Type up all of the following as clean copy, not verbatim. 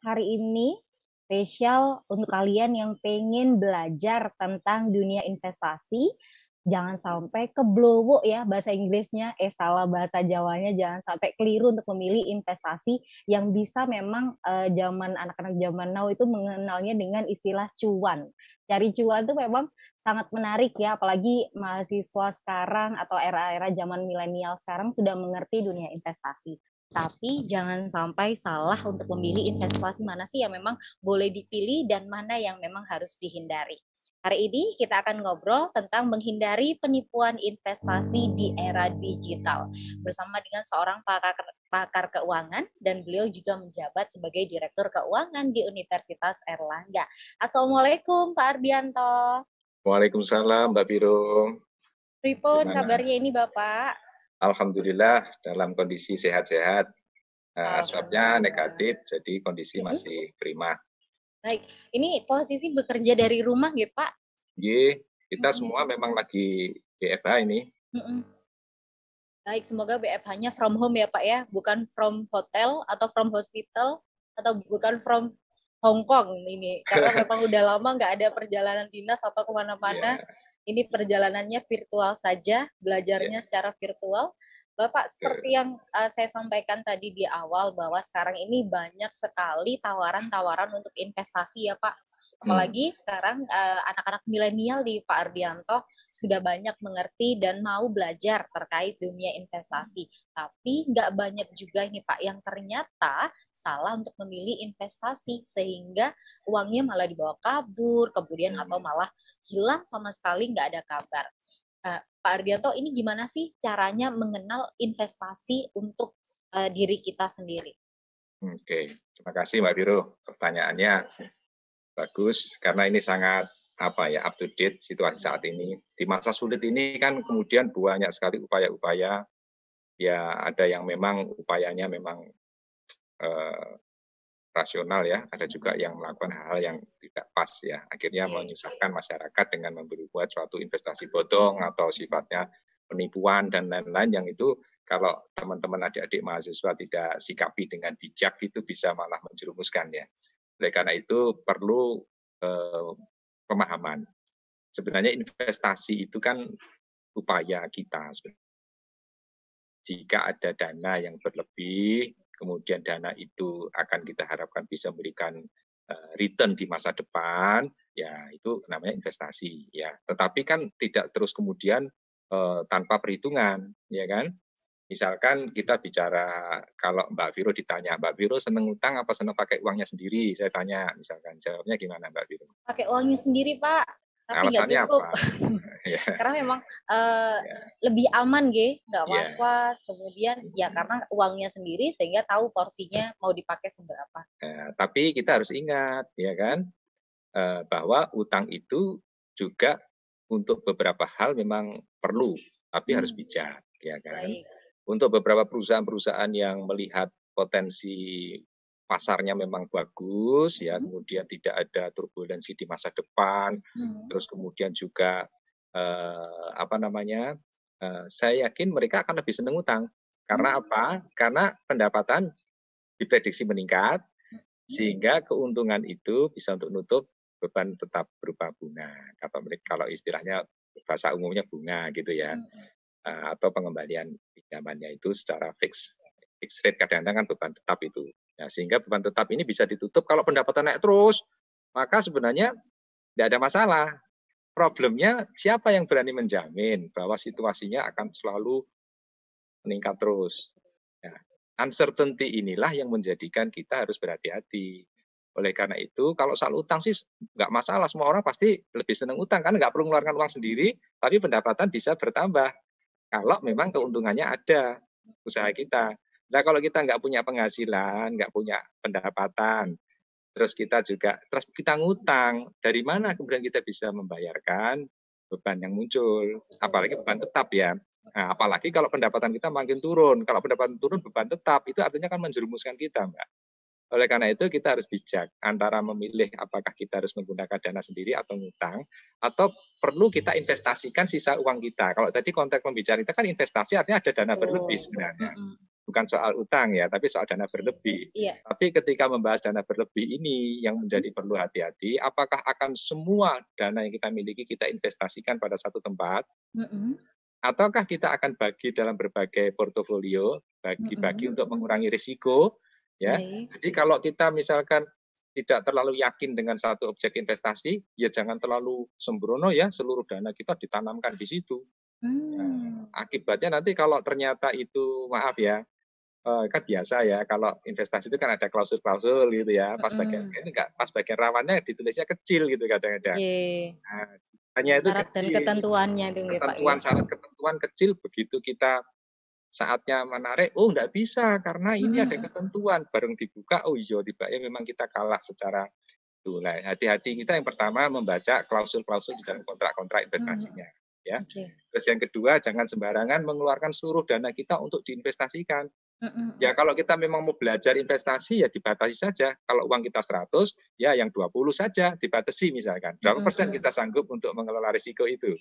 hari ini spesial untuk kalian yang pengen belajar tentang dunia investasi. Jangan sampai keblowo ya bahasa Inggrisnya, salah bahasa Jawanya, jangan sampai keliru untuk memilih investasi yang bisa memang zaman anak-anak zaman now itu mengenalnya dengan istilah cuan. Cari cuan itu memang sangat menarik ya, apalagi mahasiswa sekarang atau era-era zaman milenial sekarang sudah mengerti dunia investasi. Tapi jangan sampai salah untuk memilih investasi mana sih yang memang boleh dipilih dan mana yang memang harus dihindari. Hari ini kita akan ngobrol tentang menghindari penipuan investasi di era digital bersama dengan seorang pakar keuangan dan beliau juga menjabat sebagai Direktur Keuangan di Universitas Erlangga. Assalamualaikum Pak Ardianto. Waalaikumsalam Mbak Biro. Pripun kabarnya ini Bapak? Alhamdulillah dalam kondisi sehat-sehat. Swabnya negatif, jadi kondisi masih prima. Baik, ini posisi bekerja dari rumah ya Pak? Iya, kita semua memang lagi WFH ini. Baik, semoga WFH-nya from home ya Pak ya, bukan from hotel atau from hospital atau bukan from Hong Kong ini, karena memang udah lama nggak ada perjalanan dinas atau kemana-mana. Ini perjalanannya virtual saja, belajarnya secara virtual. Bapak, seperti yang saya sampaikan tadi di awal, bahwa sekarang ini banyak sekali tawaran-tawaran untuk investasi ya Pak. Apalagi sekarang anak-anak milenial di Pak Ardianto sudah banyak mengerti dan mau belajar terkait dunia investasi. Tapi nggak banyak juga ini Pak yang ternyata salah untuk memilih investasi, sehingga uangnya malah dibawa kabur, kemudian atau malah hilang sama sekali, nggak ada kabar. Pak Ardianto, ini gimana sih caranya mengenal investasi untuk diri kita sendiri? Oke, terima kasih Mbak Biro. Pertanyaannya bagus karena ini sangat up to date situasi saat ini. Di masa sulit ini kan kemudian banyak sekali upaya-upaya. Ya ada yang memang upayanya memang rasional ya, ada juga yang melakukan hal-hal yang tidak pas ya, akhirnya menyusahkan masyarakat dengan membuat suatu investasi bodong atau sifatnya penipuan dan lain-lain, yang itu kalau teman-teman adik-adik mahasiswa tidak sikapi dengan bijak itu bisa malah menjerumuskan ya. Oleh karena itu perlu pemahaman. Sebenarnya investasi itu kan upaya kita. Jika ada dana yang berlebih, kemudian dana itu akan kita harapkan bisa memberikan return di masa depan, ya itu namanya investasi ya. Tetapi kan tidak terus kemudian tanpa perhitungan, ya kan? Misalkan kita bicara, kalau Mbak Viro ditanya, Mbak Viro seneng utang apa seneng pakai uangnya sendiri? Saya tanya, misalkan jawabnya gimana Mbak Viro? Pakai uangnya sendiri Pak, tapi nggak Alasannya cukup. apa? Karena memang lebih aman nggak was-was. Kemudian ya karena uangnya sendiri sehingga tahu porsinya mau dipakai seberapa. Tapi kita harus ingat ya kan, bahwa utang itu juga untuk beberapa hal memang perlu, tapi harus bijak ya kan. Baik. Untuk beberapa perusahaan-perusahaan yang melihat potensi pasarnya memang bagus ya, kemudian tidak ada turbulensi di masa depan, terus kemudian juga saya yakin mereka akan lebih senang utang. Karena apa? Karena pendapatan diprediksi meningkat, sehingga keuntungan itu bisa untuk nutup beban tetap berupa bunga. Kalau istilahnya bahasa umumnya bunga gitu ya, atau pengembalian pinjamannya itu secara fix rate, kadang-kadang kan beban tetap itu. Nah, sehingga beban tetap ini bisa ditutup kalau pendapatan naik terus, maka sebenarnya tidak ada masalah. Problemnya siapa yang berani menjamin bahwa situasinya akan selalu meningkat terus. Ya, uncertainty inilah yang menjadikan kita harus berhati-hati. Oleh karena itu, kalau soal utang sih nggak masalah, semua orang pasti lebih senang utang, karena nggak perlu mengeluarkan uang sendiri, tapi pendapatan bisa bertambah. Kalau memang keuntungannya ada usaha kita. Nah kalau kita nggak punya penghasilan, nggak punya pendapatan, terus kita ngutang, dari mana kemudian kita bisa membayarkan beban yang muncul, apalagi beban tetap ya. Nah, apalagi kalau pendapatan kita makin turun, kalau pendapatan turun beban tetap, itu artinya kan menjerumuskan kita, Mbak. Oleh karena itu kita harus bijak antara memilih apakah kita harus menggunakan dana sendiri atau ngutang, atau perlu kita investasikan sisa uang kita. Kalau tadi konteks pembicaraan kita kan investasi artinya ada dana berlebih sebenarnya. bukan soal utang ya, tapi soal dana berlebih. Iya. Tapi ketika membahas dana berlebih ini yang menjadi perlu hati-hati, apakah akan semua dana yang kita miliki kita investasikan pada satu tempat, ataukah kita akan bagi dalam berbagai portofolio, bagi-bagi untuk mengurangi risiko, ya. Jadi kalau kita misalkan tidak terlalu yakin dengan satu objek investasi, ya jangan terlalu sembrono ya, seluruh dana kita ditanamkan di situ. Nah, akibatnya nanti kalau ternyata itu, maaf ya, kan biasa ya kalau investasi itu kan ada klausul-klausul gitu ya, pas bagian ini enggak, pas bagian rawannya ditulisnya kecil gitu kadang-kadang. Nah, hanya itu Syarat dan kecil. ketentuannya dong ya Pak ya. Syarat ketentuan kecil, begitu kita saatnya menarik, oh enggak bisa karena ini ada ketentuan, bareng dibuka, oh iya tiba-tiba memang kita kalah secara itu. Nah, hati-hati kita yang pertama membaca klausul-klausul di dalam kontrak-kontrak investasinya. Ya. Terus yang kedua, jangan sembarangan mengeluarkan seluruh dana kita untuk diinvestasikan. Ya kalau kita memang mau belajar investasi ya dibatasi saja. Kalau uang kita 100, ya yang 20 saja dibatasi misalkan. Berapa persen kita sanggup untuk mengelola risiko itu.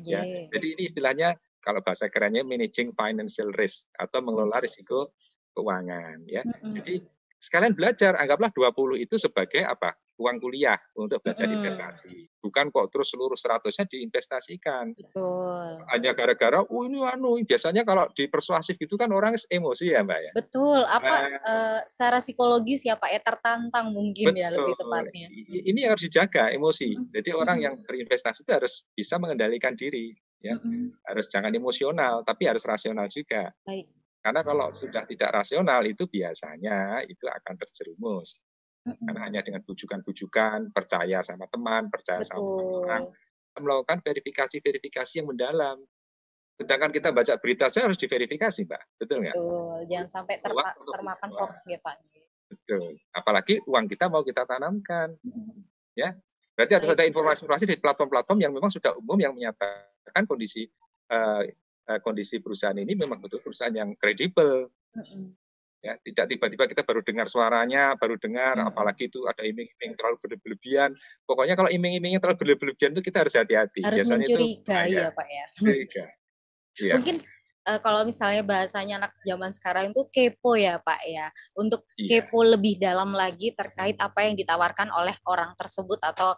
Ya. Jadi ini istilahnya kalau bahasa kerennya managing financial risk atau mengelola risiko keuangan ya. Jadi sekalian belajar, anggaplah 20 itu sebagai apa? Uang kuliah untuk belajar investasi. Bukan kok terus seluruh 100-nya diinvestasikan. Betul. Hanya gara-gara, ini biasanya kalau dipersuasif itu kan orang emosi ya Mbak ya. Betul, secara psikologis ya Pak ya, tertantang mungkin betul, ya lebih tepatnya. Ini harus dijaga emosi. Jadi orang yang berinvestasi itu harus bisa mengendalikan diri. Ya. Harus jangan emosional, tapi harus rasional juga. Baik. Karena kalau sudah tidak rasional itu biasanya itu akan terjerumus. Karena hanya dengan bujukan-bujukan, percaya sama teman, percaya sama orang, melakukan verifikasi-verifikasi yang mendalam. Sedangkan kita baca berita saya harus diverifikasi, Mbak. Betul nggak? Betul, jangan sampai termakan hoax ya Pak. Betul. Apalagi uang kita mau kita tanamkan. Ya. Berarti harus ada informasi-informasi di platform-platform yang memang sudah umum yang menyatakan kondisi perusahaan ini memang betul perusahaan yang kredibel. Ya, tidak tiba-tiba kita baru dengar suaranya, apalagi itu ada iming-iming terlalu berlebihan. Pokoknya kalau iming-imingnya terlalu berlebihan itu kita harus hati-hati. Harus biasanya mencurigai ya Pak ya. Ya. Mungkin kalau misalnya bahasanya anak zaman sekarang itu kepo ya Pak ya. Untuk kepo lebih dalam lagi terkait apa yang ditawarkan oleh orang tersebut atau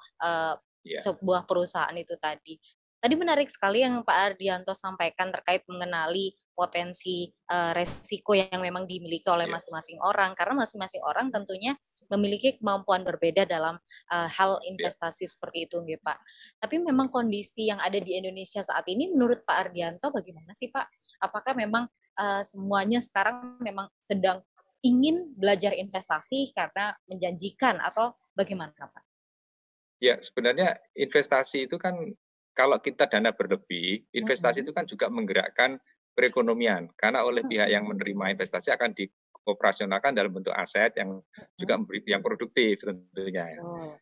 sebuah perusahaan itu tadi. Tadi menarik sekali yang Pak Ardianto sampaikan terkait mengenali potensi resiko yang memang dimiliki oleh masing-masing orang. Karena masing-masing orang tentunya memiliki kemampuan berbeda dalam hal investasi seperti itu, nggih Pak. Tapi memang kondisi yang ada di Indonesia saat ini menurut Pak Ardianto bagaimana sih Pak? Apakah memang semuanya sekarang memang sedang ingin belajar investasi karena menjanjikan atau bagaimana Pak? Ya, sebenarnya investasi itu kan kalau kita dana berlebih, investasi itu kan juga menggerakkan perekonomian. Karena oleh pihak yang menerima investasi akan dioperasionalkan dalam bentuk aset yang juga yang produktif tentunya.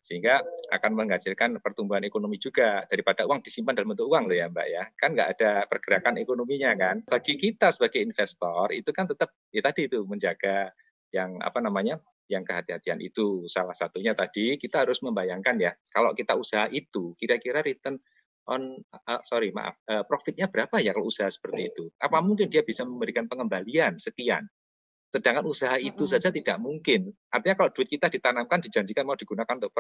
Sehingga akan menghasilkan pertumbuhan ekonomi juga daripada uang disimpan dalam bentuk uang loh ya Mbak ya. Kan nggak ada pergerakan ekonominya kan. Bagi kita sebagai investor itu kan tetap ya tadi itu menjaga yang yang kehati-hatian itu. Salah satunya tadi kita harus membayangkan ya, kalau kita usaha itu kira-kira return profitnya berapa ya kalau usaha seperti itu? Apa mungkin dia bisa memberikan pengembalian sekian? Sedangkan usaha itu saja tidak mungkin. Artinya kalau duit kita ditanamkan, dijanjikan mau digunakan untuk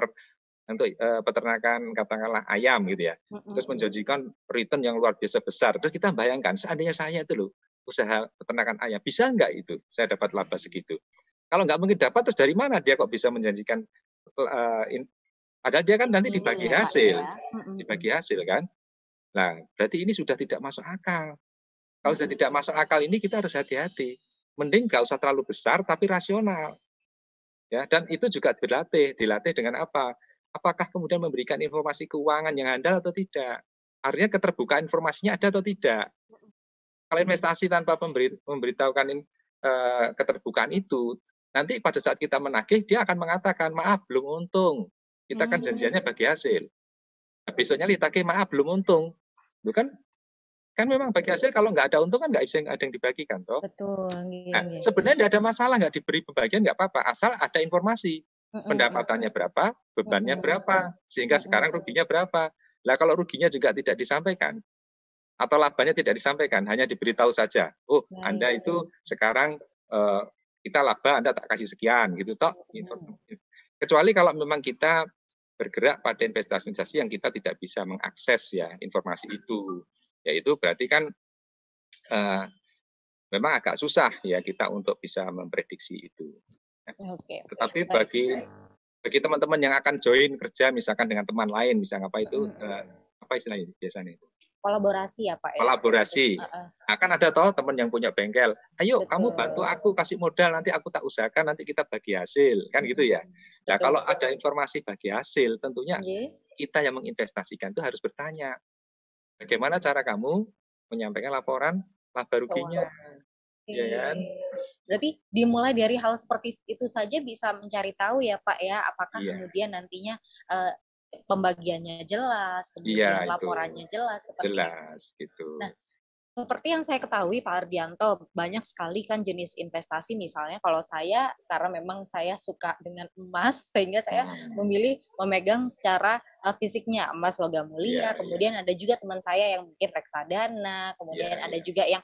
peternakan katakanlah ayam gitu ya. Terus menjanjikan return yang luar biasa besar. Terus kita bayangkan, seandainya saya itu loh, usaha peternakan ayam, bisa nggak itu saya dapat laba segitu? Kalau nggak mungkin dapat, terus dari mana dia kok bisa menjanjikan padahal dia kan nanti dibagi hasil kan. Nah, berarti ini sudah tidak masuk akal. Kalau sudah tidak masuk akal ini kita harus hati-hati. Mending nggak usah terlalu besar tapi rasional. Ya, dan itu juga dilatih dengan apa? Apakah kemudian memberikan informasi keuangan yang handal atau tidak? Artinya keterbukaan informasinya ada atau tidak? Kalau investasi tanpa memberitahukan keterbukaan itu, nanti pada saat kita menagih dia akan mengatakan, maaf belum untung. Kita kan janjiannya bagi hasil. Nah, besoknya ditagih, maaf belum untung. Bukan memang bagi hasil kalau nggak ada untung kan nggak bisa ada yang dibagikan toh. Betul. Nah, sebenarnya nggak ada masalah nggak diberi pembagian nggak apa-apa asal ada informasi pendapatannya berapa, bebannya berapa, sehingga sekarang ruginya berapa. Lah kalau ruginya juga tidak disampaikan atau labanya tidak disampaikan, hanya diberitahu saja. Oh, Anda itu sekarang eh, kita laba, Anda tak kasih sekian gitu toh. Kecuali kalau memang kita bergerak pada investasi-investasi yang kita tidak bisa mengakses ya informasi itu. Yaitu berarti kan memang agak susah ya kita untuk bisa memprediksi itu. Oke, Tetapi baik. bagi teman-teman yang akan join kerja misalkan dengan teman lain, misalnya apa itu apa istilahnya biasanya itu? Kolaborasi ya Pak ya. Kolaborasi. Akan ada toh teman yang punya bengkel. Ayo kamu bantu Betul. aku kasih modal, nanti aku tak usahakan, nanti kita bagi hasil kan gitu ya. Nah Betul. kalau ada informasi bagi hasil, tentunya Nggih. kita yang menginvestasikan itu harus bertanya, bagaimana cara kamu menyampaikan laporan laba ruginya, ya kan? Berarti dimulai dari hal seperti itu saja bisa mencari tahu ya Pak ya, apakah Iya, kemudian nantinya pembagiannya jelas, iya kemudian itu laporannya jelas seperti itu. jelas gitu. Nah, seperti yang saya ketahui Pak Ardianto, banyak sekali kan jenis investasi, misalnya kalau saya, karena memang saya suka dengan emas, sehingga saya memilih memegang secara fisiknya emas logam mulia, kemudian ada juga teman saya yang mungkin reksadana, kemudian ada juga yang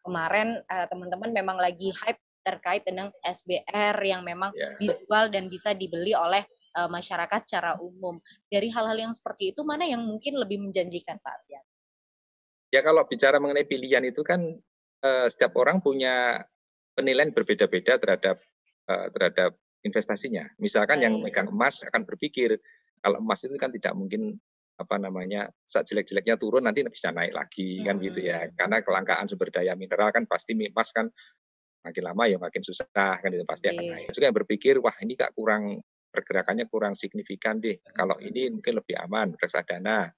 kemarin teman-teman memang lagi hype terkait dengan SBR yang memang dijual dan bisa dibeli oleh masyarakat secara umum. Dari hal-hal yang seperti itu, mana yang mungkin lebih menjanjikan Pak Ardianto? Ya kalau bicara mengenai pilihan itu kan setiap orang punya penilaian berbeda-beda terhadap investasinya. Misalkan yang megang emas akan berpikir kalau emas itu kan tidak mungkin apa namanya saat jelek-jeleknya turun nanti bisa naik lagi kan gitu ya. Karena kelangkaan sumber daya mineral kan pasti emas kan makin lama ya makin susah kan itu pasti akan naik. Juga yang berpikir wah ini kak kurang pergerakannya kurang signifikan deh. Kalau ini mungkin lebih aman reksadana,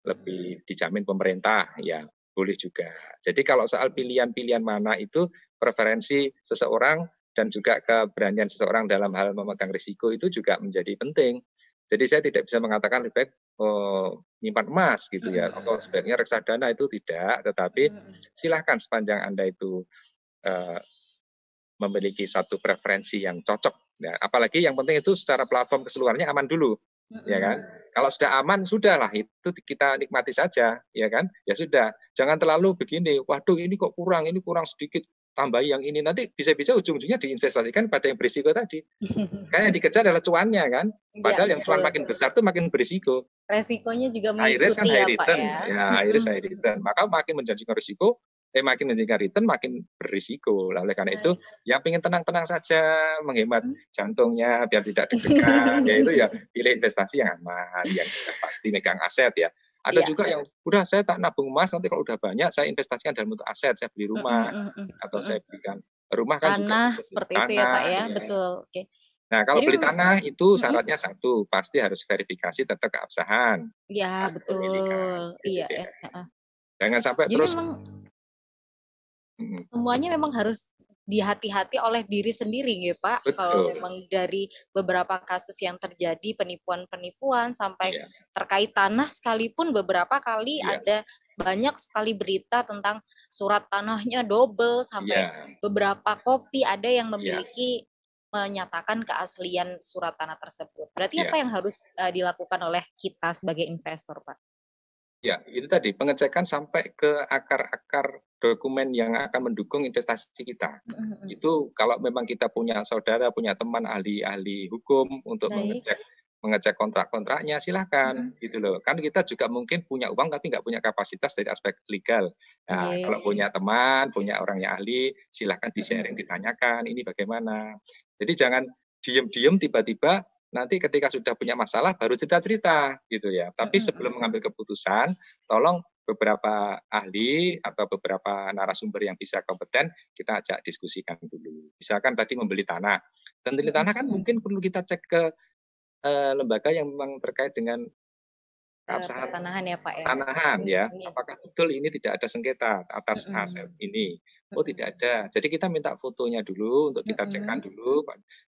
lebih dijamin pemerintah, ya boleh juga. Jadi kalau soal pilihan-pilihan mana itu preferensi seseorang dan juga keberanian seseorang dalam hal memegang risiko itu juga menjadi penting. Jadi saya tidak bisa mengatakan lebih baik nyimpan emas gitu ya, atau sebaiknya reksadana itu tidak, tetapi silahkan sepanjang Anda itu memiliki satu preferensi yang cocok. Ya, apalagi yang penting itu secara platform keseluruhannya aman dulu, ya kan? Kalau sudah aman, sudahlah itu kita nikmati saja, ya kan? Ya sudah, jangan terlalu begini. Waduh, ini kok kurang, ini kurang sedikit. Tambah yang ini nanti bisa-bisa ujung-ujungnya diinvestasikan pada yang berisiko tadi. Karena yang dikejar adalah cuannya kan. Padahal yang cuan makin besar itu makin berisiko. Resikonya juga High risk kan mengikuti high ya Pak return, ya. high risk high return. Maka makin menjanjikan risiko, makin menjanjikan return, makin berisiko. Oleh karena itu, yang pengen tenang-tenang saja, menghemat jantungnya biar tidak deg-degan, yaitu ya pilih investasi yang aman, yang sudah pasti megang aset ya. Ada juga yang udah saya tak nabung emas, nanti kalau udah banyak saya investasikan dalam bentuk aset, saya beli rumah atau saya belikan rumah kan juga tanah seperti itu ya Pak ya, betul. Oke. Nah, kalau Jadi beli tanah itu syaratnya satu, pasti harus verifikasi tentang keabsahan. ya betul. Gitu Iya ya. ya. Jangan sampai Jadi terus memang semuanya memang harus dihati-hati oleh diri sendiri ya Pak. betul. Kalau memang dari beberapa kasus yang terjadi penipuan-penipuan sampai terkait tanah sekalipun beberapa kali ada banyak sekali berita tentang surat tanahnya double sampai beberapa kopi ada yang memiliki menyatakan keaslian surat tanah tersebut. Berarti apa yang harus dilakukan oleh kita sebagai investor, Pak? Ya, itu tadi pengecekan sampai ke akar-akar dokumen yang akan mendukung investasi kita. Itu kalau memang kita punya saudara, punya teman ahli hukum untuk mengecek kontrak-kontraknya, silahkan gitu loh. Kan kita juga mungkin punya uang tapi nggak punya kapasitas dari aspek legal. Nah, kalau punya teman, punya orang yang ahli, silahkan di-sharing, ditanyakan ini bagaimana. Jadi jangan diem-diem tiba-tiba nanti ketika sudah punya masalah baru cerita-cerita gitu ya. Tapi sebelum mengambil keputusan, tolong beberapa ahli atau beberapa narasumber yang bisa kompeten kita ajak diskusikan dulu. Misalkan tadi membeli tanah. Dan membeli tanah kan mungkin perlu kita cek ke lembaga yang memang terkait dengan keabsahan pertanahan ya Pak ya. Tanahan ya. Apakah betul ini tidak ada sengketa atas aset ini? Oh tidak ada. Jadi kita minta fotonya dulu untuk kita cekkan dulu.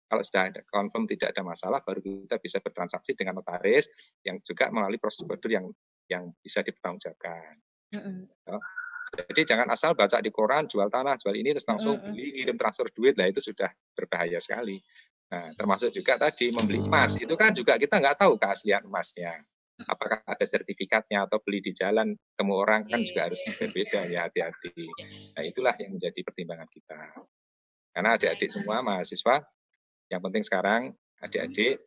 Kalau sudah ada confirm tidak ada masalah, baru kita bisa bertransaksi dengan notaris yang juga melalui prosedur yang bisa dipertanggungjawabkan. Jadi jangan asal baca di koran jual tanah, jual ini terus langsung beli, kirim transfer duit, lah itu sudah berbahaya sekali. Nah, termasuk juga tadi membeli emas, itu kan juga kita nggak tahu keaslian emasnya. Apakah ada sertifikatnya atau beli di jalan temu orang kan juga harus berbeda ya, hati-hati. Nah, itulah yang menjadi pertimbangan kita. Karena adik-adik semua mahasiswa, yang penting sekarang adik-adik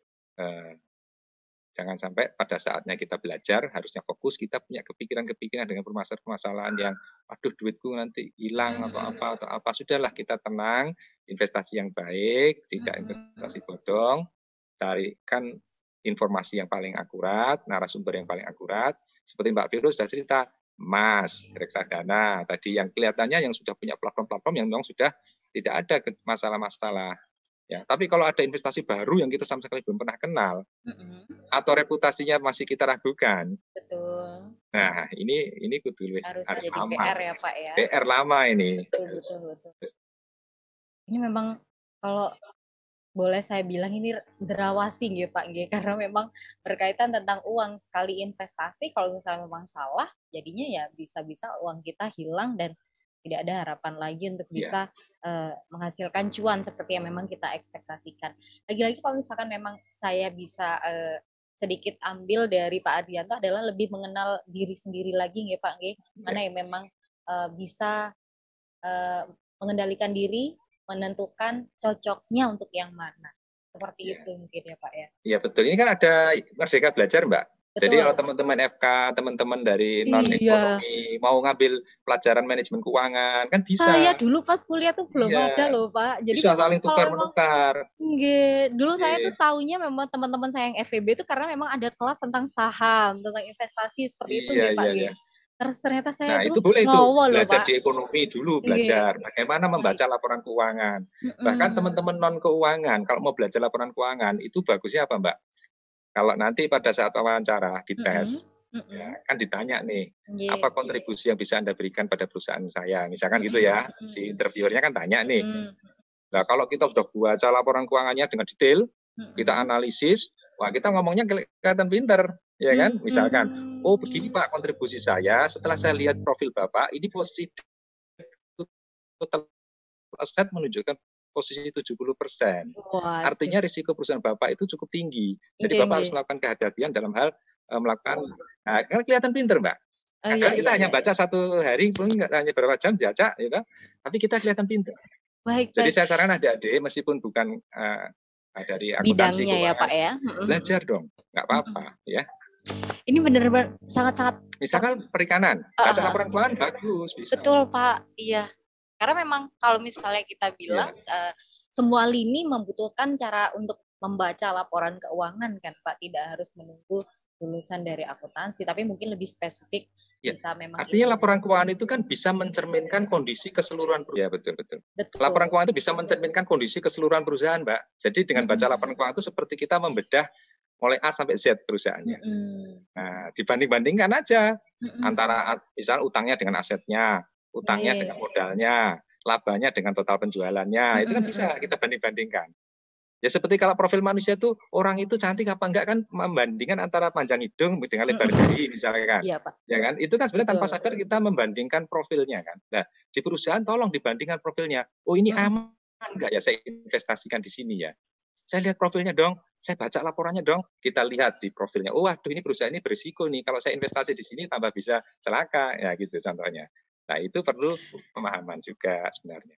jangan sampai pada saatnya kita belajar harusnya fokus, kita punya kepikiran-kepikiran dengan permasalahan-permasalahan yang aduh duitku nanti hilang atau apa, sudahlah kita tenang, investasi yang baik, tidak investasi bodong, carikan informasi yang paling akurat, narasumber yang paling akurat. Seperti Mbak Viro sudah cerita, Mas, reksadana tadi yang kelihatannya yang sudah punya platform-platform yang memang sudah tidak ada masalah-masalah. Ya, tapi kalau ada investasi baru yang kita sama sekali belum pernah kenal, atau reputasinya masih kita ragukan. Betul. Nah, ini kudu harus jadi lama. PR ya Pak ya. PR lama ini. Betul. Ini memang kalau boleh saya bilang ini derawasi gitu Pak, karena memang berkaitan tentang uang. Sekali investasi kalau misalnya memang salah, jadinya ya bisa-bisa uang kita hilang dan tidak ada harapan lagi untuk bisa menghasilkan cuan seperti yang memang kita ekspektasikan. Lagi-lagi kalau misalkan memang saya bisa sedikit ambil dari Pak Adrianto adalah lebih mengenal diri sendiri lagi nggih Pak, mana yang memang bisa mengendalikan diri, menentukan cocoknya untuk yang mana. Seperti itu mungkin ya Pak ya. Iya betul. Ini kan ada Merdeka Belajar Mbak. Betul. Jadi kalau teman-teman FK, teman-teman dari non-ekonomi mau ngambil pelajaran manajemen keuangan kan bisa. Saya dulu pas kuliah tuh belum ada loh Pak. Jadi bisa saling tukar-menukar. Dulu saya tuh taunya memang teman-teman saya yang FEB itu karena memang ada kelas tentang saham, tentang investasi seperti itu Pak. Terus ternyata saya itu boleh itu belajar di ekonomi dulu, belajar bagaimana membaca laporan keuangan. Bahkan teman-teman non keuangan kalau mau belajar laporan keuangan itu bagusnya apa Mbak? Kalau nanti pada saat wawancara dites, ya, kan ditanya nih, apa kontribusi yang bisa Anda berikan pada perusahaan saya, misalkan gitu ya, si interviewernya kan tanya nih. Nah kalau kita sudah baca laporan keuangannya dengan detail, kita analisis, wah kita ngomongnya kelihatan pinter. Ya kan, misalkan, oh begini Pak kontribusi saya, setelah saya lihat profil Bapak, ini posisi total aset menunjukkan posisi 70%. Artinya risiko perusahaan Bapak itu cukup tinggi. Jadi Bapak harus melakukan kehati-hatian dalam hal melakukan, kan kelihatan pinter Mbak. Kadang kita hanya baca satu hari, pun nggak hanya berapa jam baca, ya kan? Tapi kita kelihatan pinter. Jadi saya sarankan adik-adik, meskipun bukan dari akuntansi bidangnya ya Pak ya, belajar dong, nggak apa-apa ya. Ini benar-benar sangat-sangat. Misalkan perikanan, baca laporan keuangan bagus. Bisa. Betul Pak, iya. Karena memang kalau misalnya kita bilang semua lini membutuhkan cara untuk membaca laporan keuangan kan Pak, tidak harus menunggu lulusan dari akuntansi, tapi mungkin lebih spesifik bisa memang. Artinya laporan keuangan itu kan bisa mencerminkan kondisi keseluruhan perusahaan. Ya betul. Laporan keuangan itu bisa mencerminkan kondisi keseluruhan perusahaan Mbak. Jadi dengan baca laporan keuangan itu seperti kita membedah mulai A sampai Z perusahaannya. Nah, dibanding-bandingkan aja antara misalnya utangnya dengan asetnya, utangnya dengan modalnya, labanya dengan total penjualannya, itu kan bisa kita banding-bandingkan. Ya seperti kalau profil manusia itu orang itu cantik apa enggak kan membandingkan antara panjang hidung dengan lebar jari misalnya kan. Iya, Pak. Ya kan? Itu kan sebenarnya tanpa sadar kita membandingkan profilnya kan. Nah, di perusahaan tolong dibandingkan profilnya. Oh, ini aman enggak ya saya investasikan di sini ya. Saya lihat profilnya dong, saya baca laporannya dong, kita lihat di profilnya. Oh, waduh ini perusahaan ini berisiko nih. Kalau saya investasi di sini tambah bisa celaka, ya gitu contohnya. Nah itu perlu pemahaman juga sebenarnya.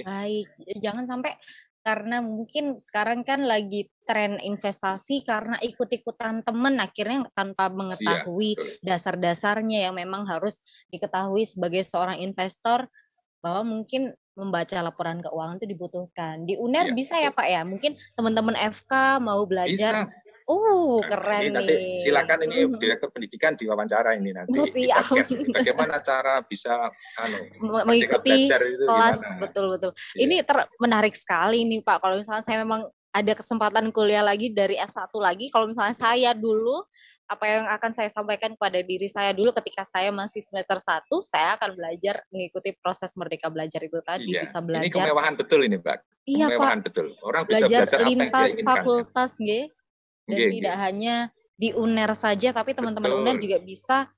Baik, jangan sampai karena mungkin sekarang kan lagi tren investasi karena ikut-ikutan teman akhirnya tanpa mengetahui dasar-dasarnya yang memang harus diketahui sebagai seorang investor bahwa mungkin membaca laporan keuangan itu dibutuhkan. Di UNER bisa ya Pak ya? Mungkin teman-teman FK mau belajar. Bisa. Keren ini nanti nih. Silakan ini Direktur Pendidikan diwawancara ini nanti. Bagaimana cara bisa mengikuti kelas betul-betul. Ini menarik sekali nih Pak. Kalau misalnya saya memang ada kesempatan kuliah lagi dari S1 lagi, kalau misalnya saya dulu apa yang akan saya sampaikan kepada diri saya dulu ketika saya masih semester 1, saya akan belajar mengikuti proses Merdeka Belajar itu tadi, bisa belajar. Ini kemewahan betul ini, Mbak. Iya, kemewahan Pak. Betul. Orang belajar bisa belajar lintas fakultas, dan tidak hanya di UNER saja, tapi teman-teman UNER juga bisa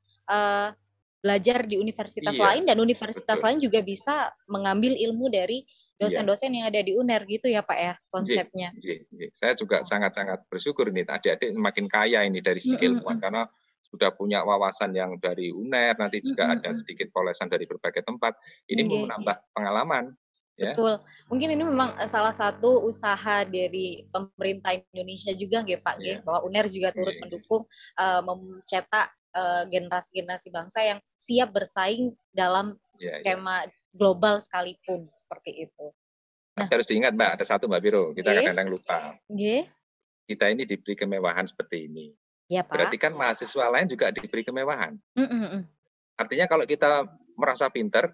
belajar di universitas lain, dan universitas lain juga bisa mengambil ilmu dari dosen-dosen yang ada di UNER gitu ya Pak ya konsepnya. Saya juga sangat-sangat bersyukur ini adik-adik makin kaya ini dari segi ilmuwan karena sudah punya wawasan yang dari UNER, nanti juga ada sedikit polesan dari berbagai tempat. Ini menambah pengalaman. Ya. Betul. Mungkin ini memang salah satu usaha dari pemerintah Indonesia juga nggih Pak nggih, bahwa UNER juga turut mendukung mencetak generasi-generasi bangsa yang siap bersaing dalam skema global sekalipun seperti itu. Nah, harus diingat Mbak, ada satu Mbak Viro, kita kadang-kadang lupa. Kita ini diberi kemewahan seperti ini. Ya, Pak. Berarti kan mahasiswa lain juga diberi kemewahan. Artinya kalau kita merasa pinter,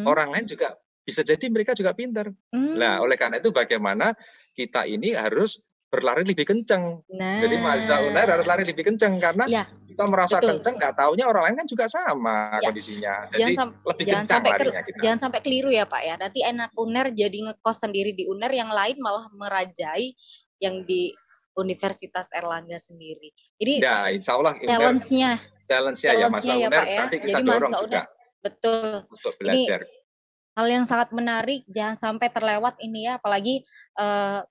orang lain juga bisa jadi mereka juga pinter. Nah, oleh karena itu bagaimana kita ini harus berlari lebih kencang. Jadi mahasiswa UNER harus lari lebih kencang karena kita merasa kencang, nggak taunya orang lain kan juga sama kondisinya. Jadi lebih kencang larinya kita. Jangan sampai keliru ya Pak ya. Nanti anak UNER jadi ngekos sendiri di UNER, yang lain malah merajai yang di Universitas Erlangga sendiri. Jadi ya, insya Allah challenge-nya ya mahasiswa UNER nanti kita dorong juga. Betul. Untuk belajar. Ini hal yang sangat menarik, jangan sampai terlewat ini ya, apalagi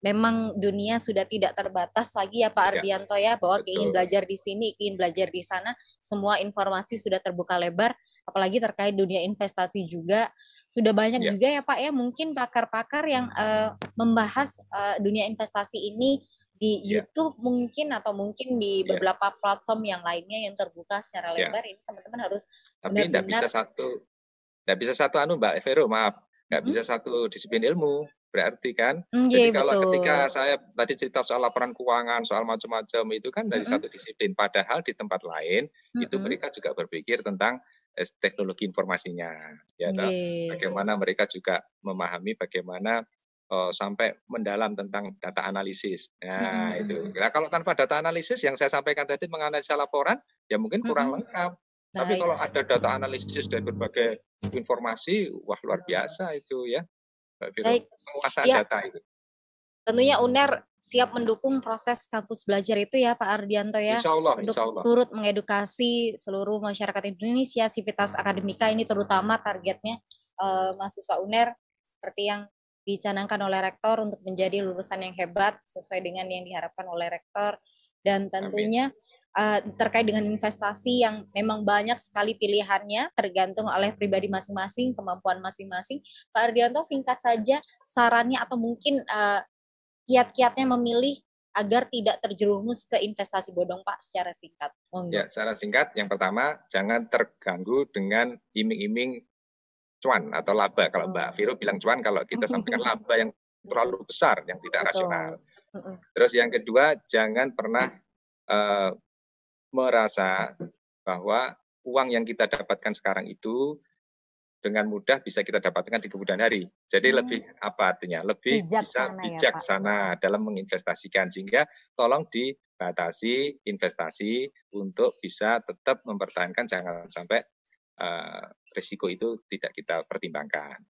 memang dunia sudah tidak terbatas lagi ya Pak Ardianto ya, bahwa ingin belajar di sini, ingin belajar di sana, semua informasi sudah terbuka lebar, apalagi terkait dunia investasi juga, sudah banyak juga ya Pak ya, mungkin pakar-pakar yang membahas dunia investasi ini di YouTube mungkin, atau mungkin di beberapa platform yang lainnya yang terbuka secara lebar. Ini teman-teman harus benar-benar. Tapi nggak bisa satu Mbak Vero, maaf, nggak bisa satu disiplin ilmu, berarti kan. Jadi kalau ketika saya tadi cerita soal laporan keuangan, soal macam-macam itu kan dari satu disiplin. Padahal di tempat lain itu mereka juga berpikir tentang teknologi informasinya, ya bagaimana mereka juga memahami bagaimana sampai mendalam tentang data analisis. Nah itu. Nah kalau tanpa data analisis yang saya sampaikan tadi menganalisa laporan, ya mungkin kurang lengkap. Tapi kalau ada data analisis dari berbagai informasi, wah luar biasa itu ya, Mbak Viro. Penguasaan data itu. Tentunya UNER siap mendukung proses kampus belajar itu ya Pak Ardianto ya. Insya Allah, untuk turut mengedukasi seluruh masyarakat Indonesia, sivitas akademika ini terutama targetnya mahasiswa UNER seperti yang dicanangkan oleh rektor untuk menjadi lulusan yang hebat sesuai dengan yang diharapkan oleh rektor, dan tentunya terkait dengan investasi yang memang banyak sekali pilihannya, tergantung oleh pribadi masing-masing, kemampuan masing-masing. Pak Ardianto, singkat saja sarannya atau mungkin kiat-kiatnya memilih agar tidak terjerumus ke investasi bodong Pak, secara singkat. Ya, secara singkat, yang pertama jangan terganggu dengan iming-iming cuan atau laba. Kalau Mbak Viro bilang cuan, kalau kita sampaikan laba yang terlalu besar, yang tidak rasional. Terus yang kedua, jangan pernah merasa bahwa uang yang kita dapatkan sekarang itu dengan mudah bisa kita dapatkan di kemudian hari. Jadi lebih apa artinya? Lebih bisa bijaksana dalam menginvestasikan, sehingga tolong dibatasi investasi untuk bisa tetap mempertahankan, jangan sampai risiko itu tidak kita pertimbangkan.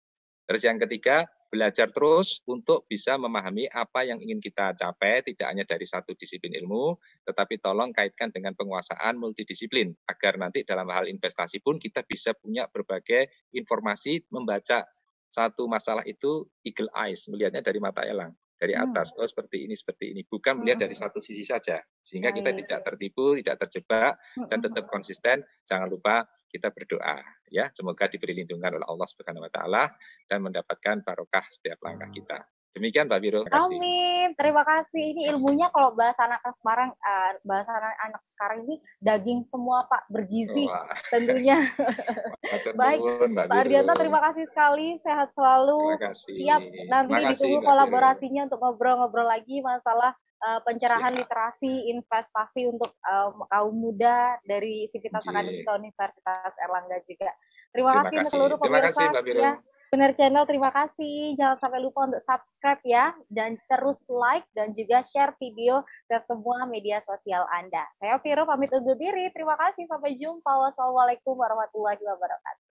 Terus yang ketiga, belajar terus untuk bisa memahami apa yang ingin kita capai, tidak hanya dari satu disiplin ilmu, tetapi tolong kaitkan dengan penguasaan multidisiplin, agar nanti dalam hal investasi pun kita bisa punya berbagai informasi, membaca satu masalah itu eagle eyes, melihatnya dari mata elang, dari atas, oh seperti ini, bukan melihat dari satu sisi saja, sehingga kita tidak tertipu, tidak terjebak, dan tetap konsisten. Jangan lupa kita berdoa, ya, semoga diberi lindungan oleh Allah Subhanahu Wa Taala dan mendapatkan barokah setiap langkah kita. Demikian Mbak Viro. Amin. Terima kasih. Ini ilmunya kalau bahasa anak sekarang, bahasa anak sekarang ini daging semua Pak, bergizi tentunya. Baik, Pak Ardianto, terima kasih sekali. Sehat selalu. Siap nanti ditunggu kolaborasinya untuk ngobrol-ngobrol lagi masalah pencerahan literasi investasi untuk kaum muda dari Sivitas Akademika Universitas Erlangga juga. Terima kasih untuk seluruh pemirsa ya. Benar Channel, terima kasih. Jangan sampai lupa untuk subscribe ya, dan terus like dan juga share video ke semua media sosial Anda. Saya Viro pamit undur diri. Terima kasih, sampai jumpa. Wassalamualaikum warahmatullahi wabarakatuh.